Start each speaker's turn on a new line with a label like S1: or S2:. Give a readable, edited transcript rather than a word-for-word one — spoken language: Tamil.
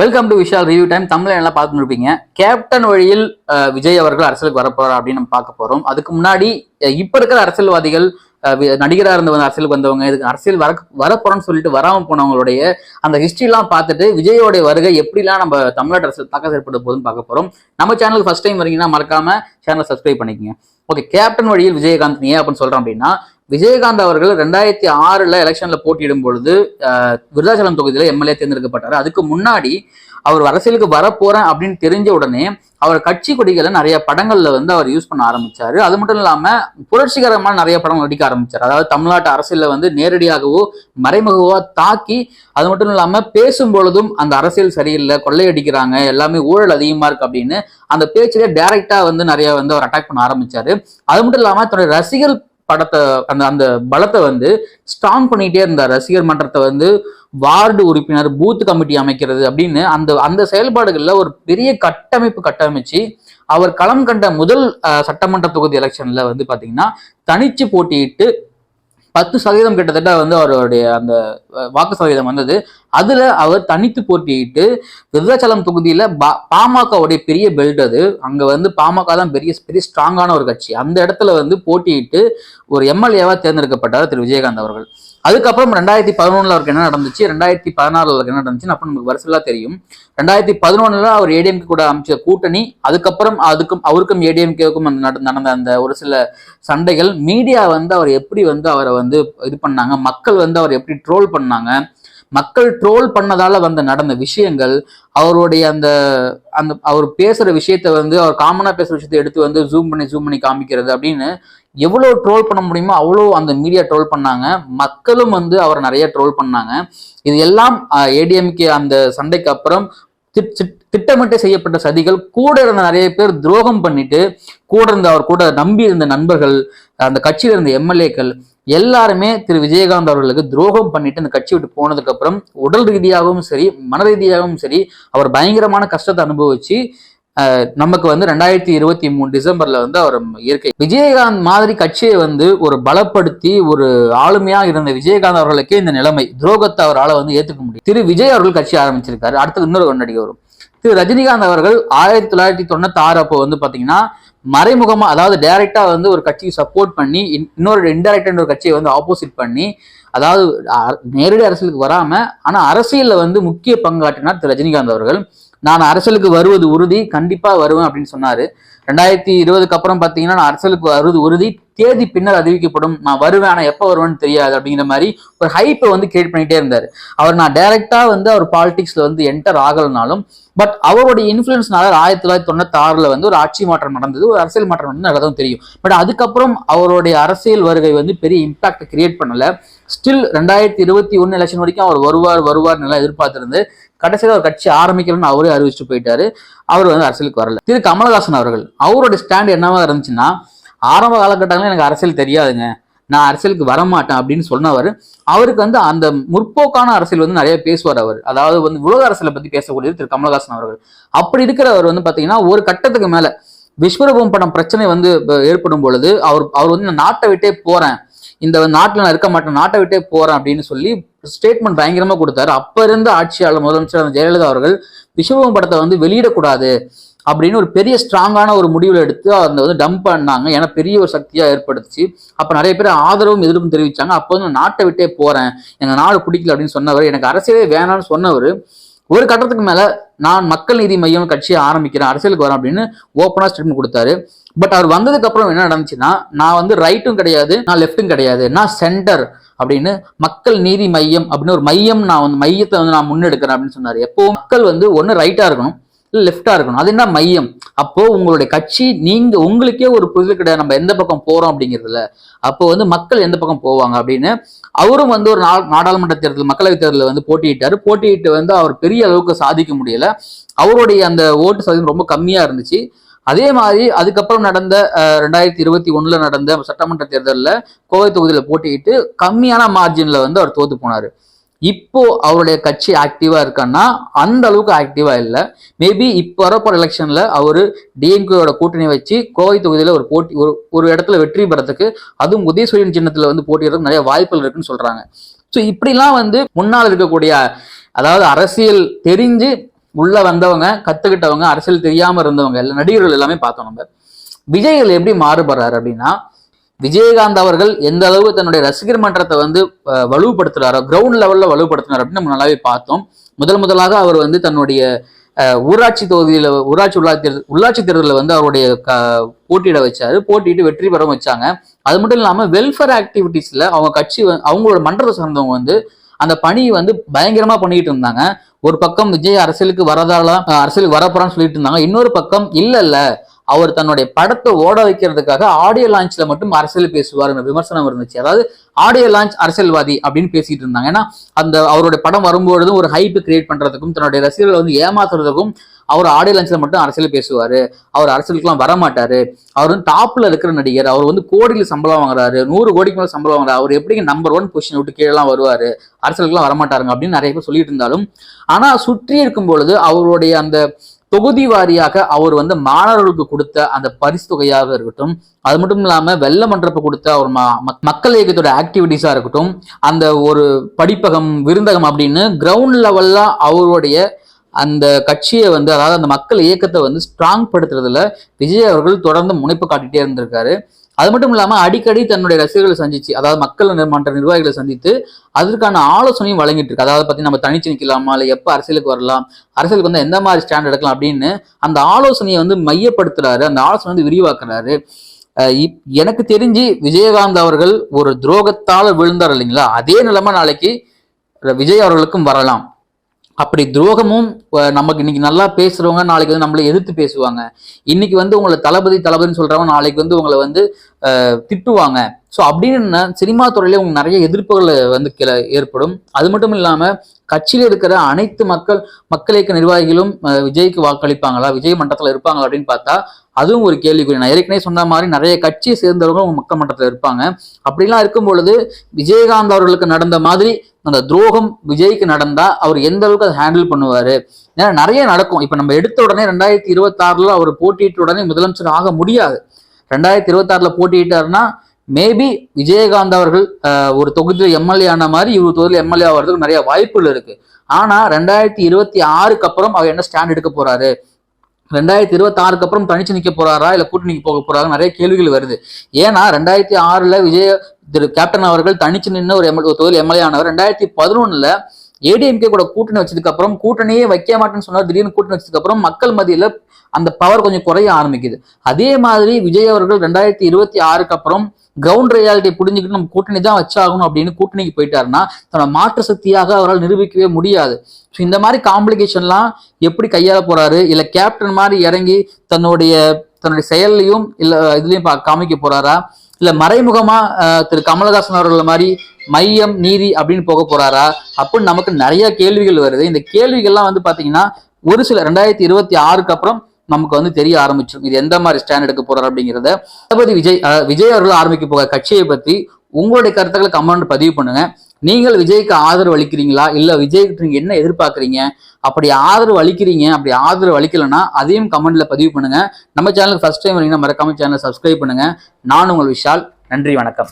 S1: Welcome to Vishal review time. தமிழ்ல எல்லாம் பார்த்துட்டு இருப்பீங்க. கேப்டன் வழியில் விஜய் அவர்கள் அரசியலுக்கு வரப்போறார் அப்படின்னு நம்ம பார்க்க போறோம். அதுக்கு முன்னாடி இப்ப இருக்கிற அரசியல்வாதிகள், நடிகராக இருந்தவங்க, அரசியலுக்கு வந்தவங்க, இதுக்கு அரசியல் வரப்போறோம்னு சொல்லிட்டு வராம போனவங்களுடைய அந்த ஹிஸ்டரி எல்லாம் பார்த்துட்டு விஜயோடைய வருகை எப்படிலாம் நம்ம தமிழ்நாடு அரசியல் தாக்கத்தை ஏற்பட போகுதுன்னு பார்க்க போறோம். நம்ம சேனல் ஃபர்ஸ்ட் டைம் வரீங்கன்னா மறக்காம சேனல் சப்ஸ்கிரைப் பண்ணிக்கோங்க. ஓகே, கேப்டன் வழியில் விஜயகாந்த் ஏன் அப்படின்னு சொல்றோம் அப்படின்னா, விஜயகாந்த் அவர்கள் 2006 எலெக்ஷன்ல போட்டியிடும் பொழுது விருதாச்சலம் தொகுதியில எம்எல்ஏ தேர்ந்தெடுக்கப்பட்டார். அதுக்கு முன்னாடி அவர் அரசியலுக்கு வரப்போறேன் அப்படின்னு தெரிஞ்ச உடனே அவர் கட்சி கொடிகளை நிறைய படங்கள்ல அவர் யூஸ் பண்ண ஆரம்பிச்சாரு. அது மட்டும் இல்லாம புரட்சிகரமான நிறைய படங்கள் நடிக்க ஆரம்பிச்சார். அதாவது தமிழ்நாட்டு அரசியல்ல நேரடியாகவோ மறைமுகவோ தாக்கி, அது மட்டும் இல்லாம பேசும் பொழுதும் அந்த அரசியல் சரியில்லை, கொள்ளையடிக்கிறாங்க, எல்லாமே ஊழல் அதிகமா இருக்கு அப்படின்னு அந்த பேச்சிலே டைரக்டா நிறைய அவர் அட்டாக் பண்ண ஆரம்பிச்சாரு. அது மட்டும் இல்லாம தன்னுடைய ரசிகர் படத்தை அந்த பலத்தை ஸ்ட்ராங் பண்ணிட்டே இருந்தார். ரசிகர் மன்றத்தை வார்டு உறுப்பினர், பூத் கமிட்டி அமைக்கிறது அப்படின்னு அந்த செயல்பாடுகள்ல ஒரு பெரிய கட்டமைச்சு அவர் களம் கண்ட முதல் சட்டமன்ற தொகுதி எலெக்ஷன்ல பாத்தீங்கன்னா தனிச்சு போட்டியிட்டு 10% கிட்டத்தட்ட அவருடைய அந்த வாக்கு சதவீதம் வந்தது. அதுல அவர் தனித்து போட்டியிட்டு விருதாச்சலம் தொகுதியில பாமகவுடைய பெரிய பெல்ட், அது அங்க பாமக தான் பெரிய பெரிய ஸ்ட்ராங்கான ஒரு கட்சி. அந்த இடத்துல போட்டியிட்டு ஒரு எம்எல்ஏவா தேர்ந்தெடுக்கப்பட்டார் திரு விஜயகாந்த் அவர்கள். அதுக்கப்புறம் 2011 அவருக்கு என்ன நடந்துச்சு, 2016 அவருக்கு என்ன நடந்துச்சுன்னு அப்ப நமக்கு வருஷங்களா தெரியும். 2011 அவர் ஏடிஎம்கே கூட அமைச்ச கூட்டணி, அதுக்கப்புறம் அவருக்கும் ஏடிஎம்கேவுக்கும் நடந்த அந்த ஒரு சில சண்டைகள், மீடியா அவர் எப்படி அவரை இது பண்ணாங்க, மக்கள் அவர் எப்படி ட்ரோல் பண்ணாங்க, மக்கள் ட்ரோல் பண்ணதால நடந்த விஷயங்கள், அவருடைய அந்த அந்த அவர் பேசுற விஷயத்த அவர் காமனா பேசுற விஷயத்த எடுத்து ஜூம் பண்ணி காமிக்கிறது அப்படின்னு எவ்வளவு ட்ரோல் பண்ண முடியுமோ அவ்வளோ அந்த மீடியா ட்ரோல் பண்ணாங்க. மக்களும் அவரை நிறைய ட்ரோல் பண்ணாங்க. இது எல்லாம் ஏடிஎம்கே அந்த சண்டைக்கு அப்புறம் திட்டமிட்டு செய்யப்பட்ட சதிகள். கூட இருந்த நிறைய பேர் துரோகம் பண்ணிட்டு, கூட இருந்த அவர் கூட நம்பி இருந்த நண்பர்கள், அந்த கட்சியில இருந்த எம்எல்ஏக்கள் எல்லாருமே திரு விஜயகாந்த் அவர்களுக்கு துரோகம் பண்ணிட்டு அந்த கட்சி விட்டு போனதுக்கு அப்புறம் உடல் ரீதியாகவும் சரி, மன ரீதியாகவும் சரி, அவர் பயங்கரமான கஷ்டத்தை அனுபவிச்சு நமக்கு 2023 டிசம்பர்ல அவர் இயற்கை. விஜயகாந்த் மாதிரி கட்சியை ஒரு பலப்படுத்தி ஒரு ஆளுமையா இருந்த விஜயகாந்த் அவர்களுக்கே இந்த நிலைமை, துரோகத்தை அவரால் ஏத்துக்க முடியும். திரு விஜய் அவர்கள் கட்சி ஆரம்பிச்சிருக்காரு. அடுத்து இன்னொரு நடிகர் வரும், திரு ரஜினிகாந்த் அவர்கள் 1996 அப்போ பாத்தீங்கன்னா மறைமுகமா, அதாவது டைரக்டா ஒரு கட்சிக்கு சப்போர்ட் பண்ணி, இன்னொரு இன்டைரக்டா ஒரு கட்சியை ஆப்போசிட் பண்ணி, அதாவது நேரடி அரசியலுக்கு வராம ஆனா அரசியல்ல முக்கிய பங்காற்றினார் திரு ரஜினிகாந்த் அவர்கள். நான் அரசியலுக்கு வருவது உறுதி, கண்டிப்பா வருவேன் அப்படின்னு சொன்னாரு. 2020க்கு அப்புறம் பாத்தீங்கன்னா நான் அரசியலுக்கு வருவது உறுதி, தேதி பின்னர் அறிவிக்கப்படும், நான் வருவேன் ஆனா எப்ப வருவேன்னு தெரியாது அப்படிங்கிற மாதிரி ஒரு ஹைப்பை கிரியேட் பண்ணிட்டே இருந்தாரு. நான் டைரக்டா அவர் பாலிடிக்ஸ்ல என்டர் ஆகலனாலும், பட் அவருடைய இன்ஃபுளுன்ஸ்னால 1996 ஒரு ஆட்சி மாற்றம் நடந்தது, ஒரு அரசியல் மாற்றம் நடந்தது, நல்லதும் தெரியும். பட் அதுக்கப்புறம் அவருடைய அரசியல் வருகை பெரிய இம்பாக்ட் கிரியேட் பண்ணல. ஸ்டில் 2021 எலெக்ஷன் வரைக்கும் அவர் வருவார் நல்லா எதிர்பார்த்திருந்து கடைசியில் ஒரு கட்சி ஆரம்பிக்கணும்னு அவரே அறிவிச்சுட்டு போயிட்டாரு. அவர் அரசியலுக்கு வரல. திரு கமலஹாசன் அவர்கள், அவருடைய ஸ்டாண்ட் என்னவா இருந்துச்சுன்னா, ஆரம்ப காலகட்டங்களில் எனக்கு அரசியல் தெரியாதுங்க, நான் அரசியலுக்கு வரமாட்டேன் அப்படின்னு சொன்னவர். அவருக்கு அந்த முற்போக்கான அரசியல் நிறைய பேசுவார். அவர் அதாவது உலக அரசியலை பத்தி பேசக்கூடியது திரு கமலஹாசன் அவர்கள். அப்படி இருக்கிறவர் பாத்தீங்கன்னா ஒரு கட்டத்துக்கு மேல விஸ்வரூபம் படம் பிரச்சனை ஏற்படும் பொழுது அவர் நான் நாட்டை விட்டே போறேன், இந்த நாட்டில் நான் இருக்க மாட்டேன், நாட்டை விட்டே போறேன் அப்படின்னு சொல்லி ஸ்டேட்மெண்ட் பயங்கரமா கொடுத்தாரு. அப்ப இருந்த ஆட்சியாளர் முதலமைச்சர் ஜெயலலிதா அவர்கள் விஸ்வரூபம் படத்தை வெளியிடக்கூடாது அப்படின்னு ஒரு பெரிய ஸ்ட்ராங்கான ஒரு முடிவுல எடுத்து அந்த டம்ப் பண்ணாங்க. ஏன்னா பெரிய ஒரு சக்தியா ஏற்படுத்துச்சு. அப்ப நிறைய பேர் ஆதரவும் எதிர்ப்பும் தெரிவிச்சாங்க. அப்போ நாட்டை விட்டே போறேன், எங்க நாடு பிடிக்கல அப்படின்னு சொன்னவர், எனக்கு அரசியலே வேணாம்னு சொன்னவர், ஒரு கட்டத்துக்கு மேல நான் மக்கள் நீதி மையம் கட்சியை ஆரம்பிக்கிறேன், அரசியலுக்கு வரேன் அப்படின்னு ஓப்பனா ஸ்டேட்மெண்ட் கொடுத்தாரு. பட் அவர் வந்ததுக்கு அப்புறம் என்ன நடந்துச்சுன்னா, நான் ரைட்டும் கிடையாது, நான் லெஃப்டும் கிடையாது, நான் சென்டர் அப்படின்னு மக்கள் நீதி மையம் அப்படின்னு ஒரு மையம், நான் மையத்தை நான் முன்னெடுக்கிறேன் அப்படின்னு சொன்னாரு. எப்போ மக்கள் ஒன்னு ரைட்டா இருக்கணும், இல்ல லெஃப்டா இருக்கணும், அது என்ன மையம். அப்போ உங்களுடைய கட்சி, நீங்க உங்களுக்கே ஒரு புரிதல் கிடையாது நம்ம எந்த பக்கம் போறோம் அப்படிங்கிறதுல. அப்போ மக்கள் எந்த பக்கம் போவாங்க அப்படின்னு அவரும் ஒரு நாடாளுமன்ற தேர்தல், மக்களவை தேர்தலில் போட்டியிட்டு அவர் பெரிய அளவுக்கு சாதிக்க முடியல. அவருடைய அந்த ஓட்டு சதவீதம் ரொம்ப கம்மியா இருந்துச்சு. அதே மாதிரி அதுக்கப்புறம் நடந்த 2021 நடந்த சட்டமன்ற தேர்தலில் கோவை தொகுதியில போட்டியிட்டு கம்மியான மார்ஜின்ல அவர் தோத்து போனாரு. இப்போ அவருடைய கட்சி ஆக்டிவா இருக்கான்னா அந்த அளவுக்கு ஆக்டிவா இல்லை. மேபி இப்போ வரப்போற எலெக்ஷன்ல அவரு டிஎம்கேயோட கூட்டணி வச்சு கோவை தொகுதியில ஒரு போட்டி ஒரு இடத்துல வெற்றி பெறத்துக்கு, அதுவும் உதயசூரியன் சின்னத்துல போட்டியிடறதுக்கு நிறைய வாய்ப்புகள் இருக்குன்னு சொல்றாங்க. ஸோ இப்படிலாம் முன்னால் இருக்கக்கூடிய, அதாவது அரசியல் தெரிஞ்சு உள்ள வந்தவங்க, கத்துக்கிட்டவங்க, அரசியல் தெரியாம இருந்தவங்க நடிகர்கள் எல்லாமே பார்த்தோம். நம்ம விஜய்கள் எப்படி மாறுபடுறாரு அப்படின்னா, விஜயகாந்த் அவர்கள் எந்த அளவு தன்னுடைய ரசிகர் மன்றத்தை வந்து வலுப்படுத்துறாரோ, கிரவுண்ட் லெவல்ல வலுப்படுத்தினார் அப்படின்னு நம்ம நல்லாவே பார்த்தோம். முதலாக அவர் வந்து தன்னுடைய ஊராட்சி தொகுதியில உள்ளாட்சி தேர்தலில் வந்து அவருடைய போட்டியிட வச்சாரு. போட்டிட்டு வெற்றி பெற வச்சாங்க. அது மட்டும் இல்லாம வெல்ஃபேர் ஆக்டிவிட்டிஸ்ல அவங்க கட்சி அவங்களோட மன்றத்தை சார்ந்தவங்க வந்து அந்த பணியை வந்து பயங்கரமா பண்ணிட்டு இருந்தாங்க. ஒரு பக்கம் விஜய் அரசியலுக்கு அரசியலுக்கு வரப்போறான்னு சொல்லிட்டு இருந்தாங்க. இன்னொரு பக்கம் இல்ல அவர் தன்னுடைய படத்தை ஓட வைக்கிறதுக்காக ஆடியோ லான்ச்ல மட்டும் அரசியல் பேசுவார் விமர்சனம் இருந்துச்சு. அதாவது ஆடியோ லான்ச் அரசியல்வாதி அப்படின்னு பேசிட்டு இருந்தாங்க. ஏன்னா அந்த அவருடைய படம் வரும்பொழுதும் ஒரு ஹைப் கிரியேட் பண்றதுக்கும் தன்னுடைய ரசிகர்களை வந்து ஏமாத்துறதுக்கும் அவர் ஆடியோ லான்ச்ல மட்டும் அரசியல் பேசுவாரு. அவர் அரசியலுக்குலாம் வரமாட்டாரு. அவர் வந்து டாப்ல இருக்கிற நடிகர். அவர் வந்து கோடியில சம்பளம் வாங்குறாரு, 100 கோடிக்கு மேல சம்பளம் வாங்குறாரு. அவர் எப்படி நம்பர் 1 பொசிஷன் விட்டு கீழெல்லாம் வருவாரு, அரசியலுக்குலாம் வரமாட்டாருங்க அப்படின்னு நிறைய பேர் சொல்லிட்டு இருந்தாலும், ஆனா சுற்றி இருக்கும் பொழுது அவருடைய அந்த தொகுதி வாரியாக அவர் வந்து மாணவர்களுக்கு கொடுத்த அந்த பரிசு தொகையாக இருக்கட்டும், அது மட்டும் இல்லாம வெள்ள மன்றப்ப கொடுத்த அவர் மக்கள் இயக்கத்தோட ஆக்டிவிட்டிஸா இருக்கட்டும், அந்த ஒரு படிப்பகம் விருந்தகம் அப்படின்னு கிரவுண்ட் லெவல்ல அவருடைய அந்த கட்சியை வந்து, அதாவது அந்த மக்கள் இயக்கத்தை வந்து ஸ்ட்ராங் படுத்துறதுல விஜய் அவர்கள் தொடர்ந்து முனைப்பு காட்டிட்டே இருந்திருக்காரு. அது மட்டும் இல்லாம அடிக்கடி தன்னுடைய ரசிகர்களை சந்திச்சு, அதாவது மக்கள் மன்ற நிர்வாகிகளை சந்தித்து அதற்கான ஆலோசனையும் வழங்கிட்டு இருக்கு. அதாவது பத்தி நம்ம தனிச்சு நிக்கலாமா, இல்ல எப்ப அரசியலுக்கு வரலாம், அரசியலுக்கு வந்து எந்த மாதிரி ஸ்டாண்ட் எடுக்கலாம் அப்படின்னு அந்த ஆலோசனையை வந்து மையப்படுத்துறாரு. அந்த ஆலோசனை வந்து விரிவாக்குறாரு. எனக்கு தெரிஞ்சு விஜயகாந்த் அவர்கள் ஒரு துரோகத்தால விழுந்தார் இல்லைங்களா, அதே நிலைமை நாளைக்கு விஜய் அவர்களுக்கும் வரலாம். அப்படி துரோகமும் நமக்கு இன்னைக்கு நல்லா பேசுறவங்க நாளைக்கு வந்து நம்மளை எதிர்த்து பேசுவாங்க. இன்னைக்கு வந்து உங்களை தளபதின்னு சொல்றவங்க நாளைக்கு வந்து உங்களை வந்து திட்டுவாங்க. ஸோ அப்படின்னு சினிமா துறையில உங்களுக்கு நிறைய எதிர்ப்புகள் வந்து ஏற்படும். அது மட்டும் இல்லாம கட்சியில இருக்கிற அனைத்து மக்கள் இயக்க நிர்வாகிகளும் விஜய்க்கு வாக்களிப்பாங்களா, விஜய் மன்றத்துல இருப்பாங்களா அப்படின்னு பார்த்தா அதுவும் ஒரு கேள்விக்குறி. நான் ஏற்கனவே சொன்ன மாதிரி நிறைய கட்சியை சேர்ந்தவங்க உங்க மக்கள் மன்றத்துல இருப்பாங்க. அப்படிலாம் இருக்கும் பொழுது விஜயகாந்த் அவர்களுக்கு நடந்த மாதிரி அந்த துரோகம் விஜய்க்கு நடந்தா அவர் எந்த அளவுக்கு அதை ஹேண்டில் பண்ணுவாரு. ஏன்னா நிறைய நடக்கும். இப்ப நம்ம எடுத்த உடனே 2026 அவர் போட்டியிட்ட உடனே முதலமைச்சர் ஆக முடியாது. 2026 போட்டியிட்டாருன்னா மேபி விஜயகாந்த் அவர்கள் ஒரு தொகுதியில் எம்எல்ஏ ஆன மாதிரி இவர் தொகுதியில் எம்எல்ஏ ஆகிறதுக்கு நிறைய வாய்ப்புகள் இருக்கு. ஆனா 2026 அப்புறம் அவர் என்ன ஸ்டாண்ட் எடுக்க போறாரு, 2026 அப்புறம் தனிச்சு நிக்க போறாரா இல்ல கூட்டணிக்கு போக போறாரா நிறைய கேள்விகள் வருது. ஏன்னா 2006 விஜய் கேப்டன் அவர்கள் தனிச்சு நின்று ஒரு தொகுதியில் எம்எல்ஏ ஆனவர். 2011 ஏடிஎம்கே கூட கூட்டணி வச்சதுக்கு அப்புறம், கூட்டணியே வைக்க மாட்டேன்னு சொன்னார், திடீர்னு கூட்டணி வச்சதுக்கு அப்புறம் மக்கள் மத்தியில அந்த பவர் கொஞ்சம் குறைய ஆரம்பிக்குது. அதே மாதிரி விஜய் அவர்கள் 2026 அப்புறம் கிரவுண்ட் ரியாலிட்டி புரிஞ்சுக்கிட்டு நம்ம கூட்டணி தான் வச்சாகணும் அப்படின்னு கூட்டணிக்கு போயிட்டாருன்னா தன்னோட மாற்று சக்தியாக அவரால் நிரூபிக்கவே முடியாது. ஸோ இந்த மாதிரி காம்ப்ளிகேஷன்லாம் எப்படி கையாள போறாரு, இல்ல கேப்டன் மாதிரி இறங்கி தன்னுடைய செயல்லையும் இல்ல இதுலயும் காமிக்க போறாரா, இல்ல மறைமுகமா திரு கமலஹாசன் அவர்கள் மாதிரி மையம் நீதி அப்படின்னு போக போறாரா அப்படின்னு நமக்கு நிறைய கேள்விகள் வருது. இந்த கேள்விகள்லாம் வந்து பாத்தீங்கன்னா ஒரு சில 2026 அப்புறம் நமக்கு வந்து தெரிய ஆரம்பிச்சிடும் இது எந்த மாதிரி ஸ்டாண்ட் எடுக்க போறாரு அப்படிங்கிறத. தளபதி விஜய் அவர்கள் ஆரம்பிக்க போக கட்சியை பத்தி உங்களுடைய கருத்துக்களை கமெண்ட் பதிவு பண்ணுங்க. நீங்கள் விஜய்க்கு ஆதரவு அளிக்கிறீங்களா, இல்ல விஜய்க்கு நீங்க என்ன எதிர்பார்க்குறீங்க, அப்படி ஆதரவு அளிக்கலைன்னா அதையும் கமெண்ட்ல பதிவு பண்ணுங்க. நம்ம சேனலுக்கு ஃபர்ஸ்ட் டைம் வரீங்கன்னா மறக்காம சேனலை சப்ஸ்கிரைப் பண்ணுங்க. நான் உங்கள் விஷால். நன்றி, வணக்கம்.